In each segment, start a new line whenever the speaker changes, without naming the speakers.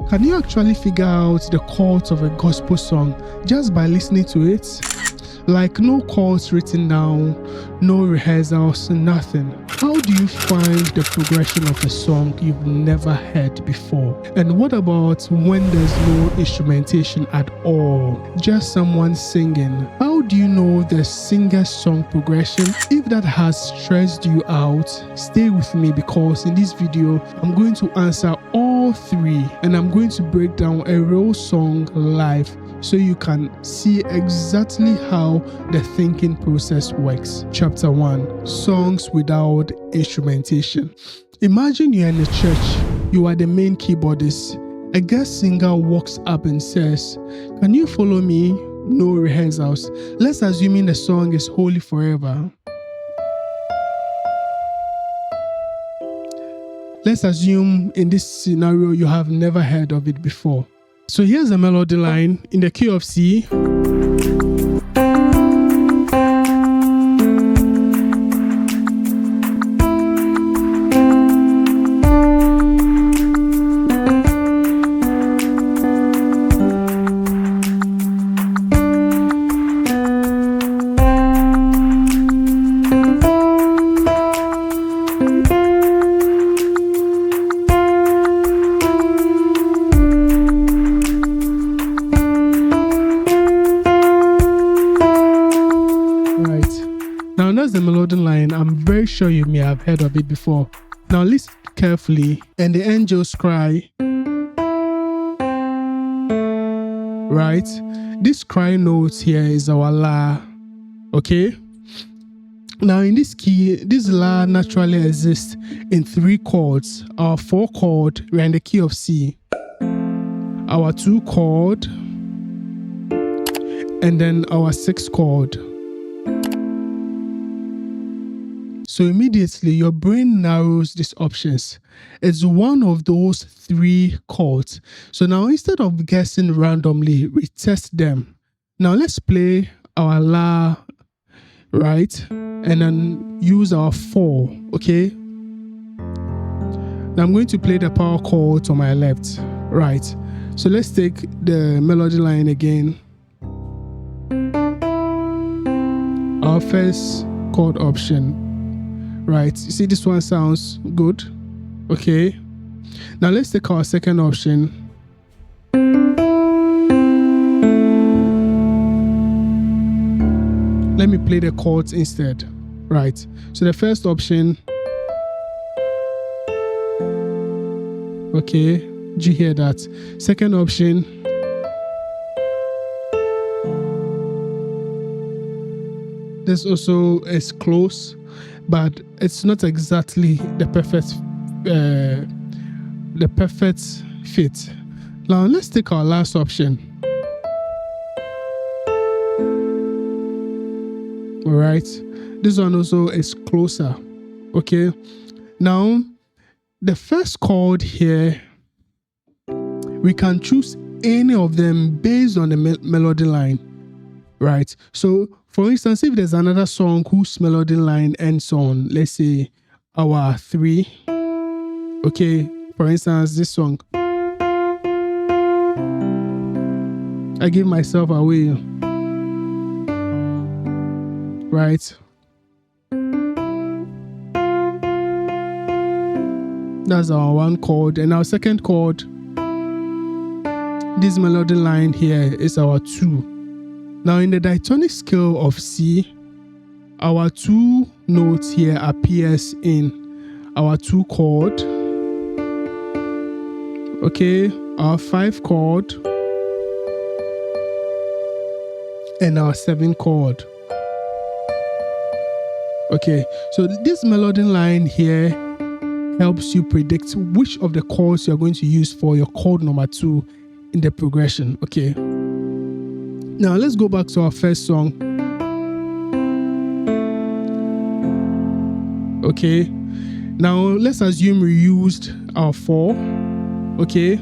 Can you actually figure out the chords of a gospel song just by listening to it? Like no chords written down, no rehearsals, nothing. How do you find the progression of a song you've never heard before? And what about when there's no instrumentation at all? Just someone singing. How do you know the singer's song progression? If that has stressed you out, stay with me because in this video, I'm going to answer all three and I'm going to break down a real song live so you can see exactly how the thinking process works. Chapter 1. Songs without instrumentation. Imagine you're in a church, you are the main keyboardist. A guest singer walks up and says, "Can you follow me?" No rehearsals. Let's assume the song is Holy Forever. Let's assume in this scenario you have never heard of it before. So here's a melody line in the key of C. Now that's the melody line. I'm very sure you may have heard of it before. Now listen carefully, and the angels cry. Right? This cry note here is our La. Okay? Now in this key, this La naturally exists in 3 chords. Our 4 chord, we're in the key of C. Our 2 chord, and then our 6 chord. So immediately your brain narrows these options. It's one of those 3 chords. So now instead of guessing randomly, we test them. Now let's play our La, right? And then use our 4, okay? Now I'm going to play the power chord on my left, right? So let's take the melody line again. Our first chord option. Right, you see this one sounds good. Okay, now let's take our second option. Let me play the chords instead. Right, so the first option. Okay, did you hear that? Second option. This also is close, but it's not exactly the perfect fit. Now let's take our last option. All right, this one also is closer. Okay, now the first chord here, we can choose any of them based on the melody line. Right, so for instance, if there's another song whose melody line ends on, let's say, our 3. Okay, for instance, this song. I give myself away. Right. That's our 1 chord. And our second chord, this melody line here is our 2. Now in the diatonic scale of C, our 2 notes here appears in our 2 chord, okay, our 5 chord, and our 7 chord. Okay, so this melody line here helps you predict which of the chords you're going to use for your chord number 2 in the progression. Okay. Now let's go back to our first song. Okay. Now let's assume we used our 4. Okay.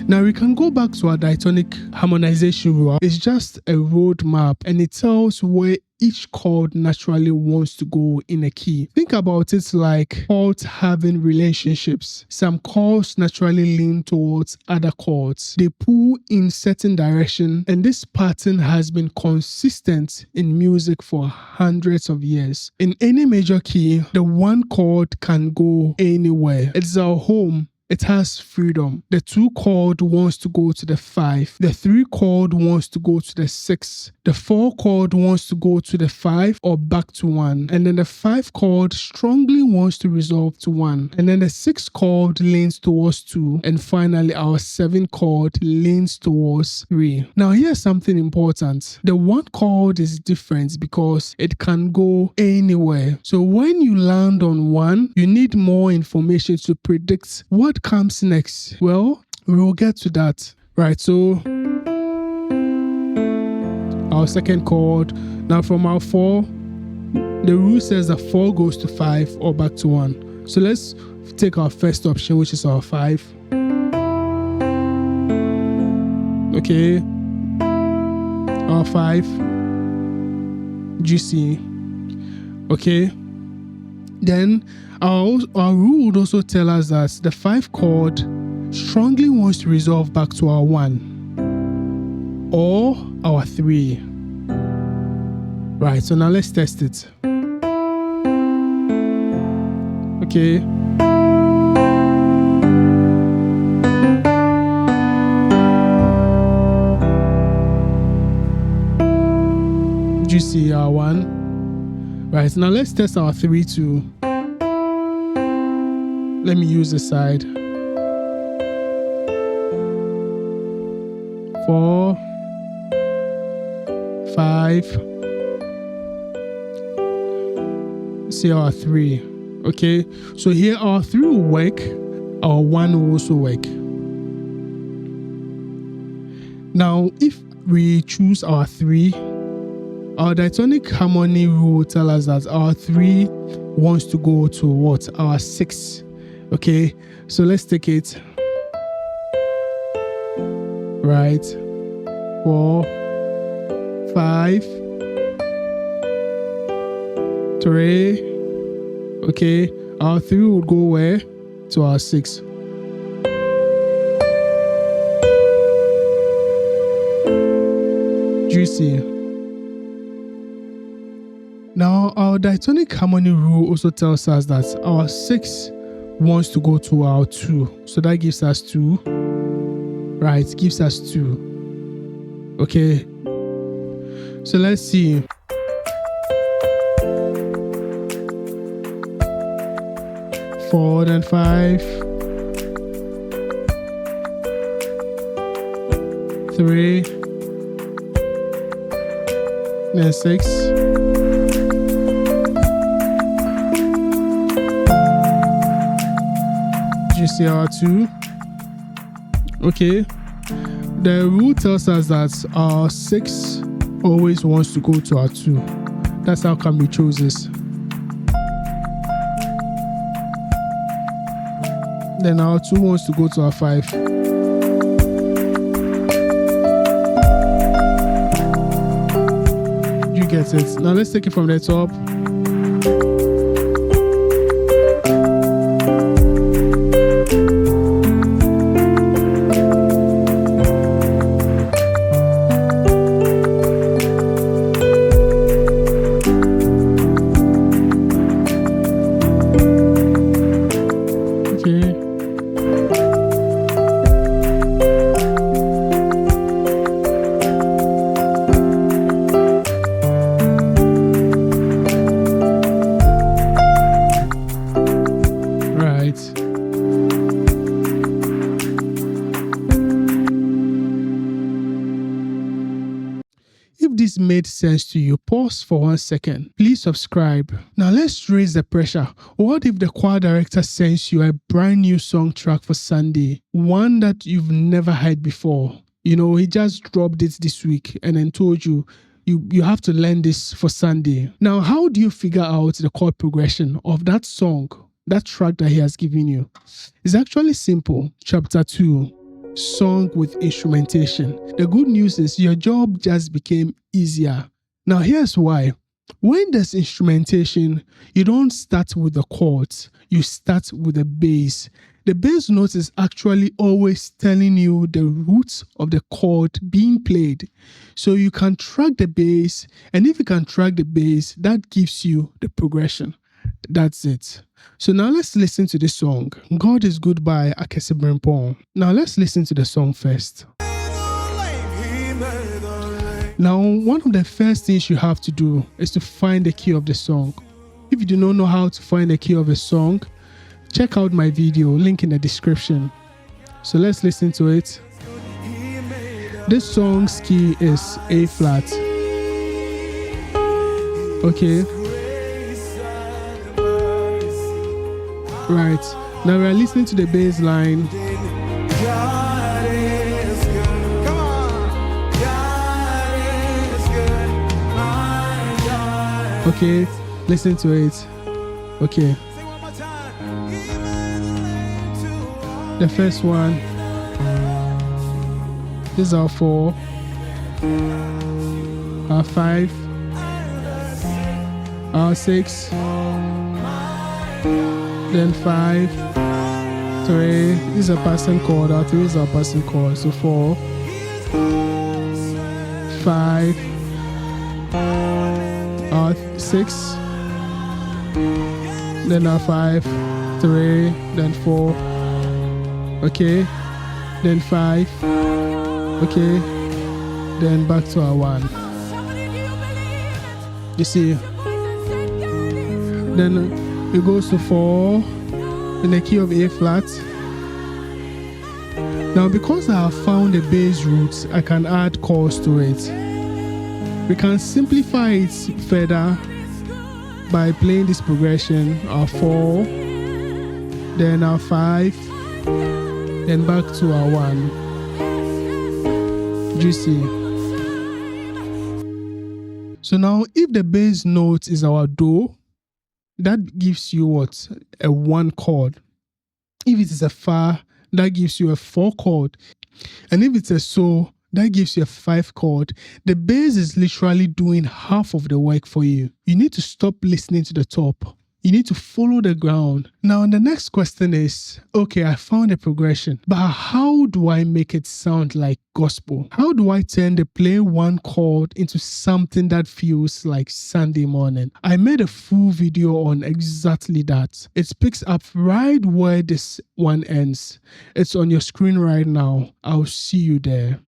Now we can go back to our diatonic harmonization rule. It's just a roadmap and it tells where each chord naturally wants to go in a key. Think about it like chords having relationships. Some chords naturally lean towards other chords. They pull in certain direction, and this pattern has been consistent in music for hundreds of years. In any major key, the one chord can go anywhere. It's our home. It has freedom. The 2 chord wants to go to the 5. The 3 chord wants to go to the 6. The 4 chord wants to go to the 5 or back to 1. And then the 5 chord strongly wants to resolve to 1. And then the 6 chord leans towards 2. And finally, our 7 chord leans towards 3. Now, here's something important. The 1 chord is different because it can go anywhere. So when you land on 1, you need more information to predict what comes next. Well, we will get to that. Right, so our second chord. Now from our 4, the rule says that 4 goes to 5 or back to 1. So let's take our first option, which is our 5. Okay, our 5, G, C. Okay, then our rule would also tell us that the 5 chord strongly wants to resolve back to our 1 or our 3. Right, so now let's test it. Okay. G, C, our 1. Right, now let's test our 3 too. Let me use the side. 4, 5. See our 3. Okay, so here our 3 will work, our 1 will also work. Now, if we choose our 3, our diatonic harmony rule will tell us that our 3 wants to go to what? Our 6. Okay, so let's take it. Right, 4, 5, 3. Okay, our 3 would go where? To our 6. Juicy. Now, our diatonic harmony rule also tells us that our 6 wants to go to our 2. So that gives us 2. Right, gives us 2. Okay. So let's see. Four, then 5. 3. Then 6. GCR2. Okay. The rule tells us that our 6 always wants to go to our 2. That's how come we chose this. Then our 2 wants to go to our 5. You get it. Now let's take it from the top. If this made sense to you, pause for 1 second. Please subscribe. Now let's raise the pressure. What if the choir director sends you a brand new song track for Sunday? One that you've never heard before. You know, he just dropped it this week and then told you, you have to learn this for Sunday. Now, how do you figure out the chord progression of that song, that track that he has given you? It's actually simple. Chapter 2. Song with instrumentation. The good news is your job just became easier. Now here's why. When there's instrumentation, you don't start with the chords, you start with the bass. The bass note is actually always telling you the roots of the chord being played. So you can track the bass, and if you can track the bass, that gives you the progression. That's it. So now let's listen to this song, God is Good by Akese Brimpong. Now let's listen to the song first. Now, one of the first things you have to do is to find the key of the song. If you do not know how to find the key of a song, check out my video, link in the description. So let's listen to it. This song's key is A flat. Okay. Right. Now we're listening to the bass line. Okay, listen to it. Okay. The first one. This is our 4. Our 5. Our 6. Then 5. 3. This is a passing chord. Our 3 is our passing chord. So 4. 5. 6, then a 5, 3, then 4, okay, then 5, okay, then back to our 1. You see, then it goes to 4 in the key of A flat. Now because I have found the bass roots, I can add chords to it. We can simplify it further by playing this progression, our 4, then our 5, then back to our 1. Do you see? So now if the bass note is our Do, that gives you what? A 1 chord. If it is a Fa, that gives you a 4 chord. And if it's a So, that gives you a 5 chord. The bass is literally doing half of the work for you. You need to stop listening to the top. You need to follow the ground. Now, the next question is, okay, I found a progression, but how do I make it sound like gospel? How do I turn the play 1 chord into something that feels like Sunday morning? I made a full video on exactly that. It picks up right where this one ends. It's on your screen right now. I'll see you there.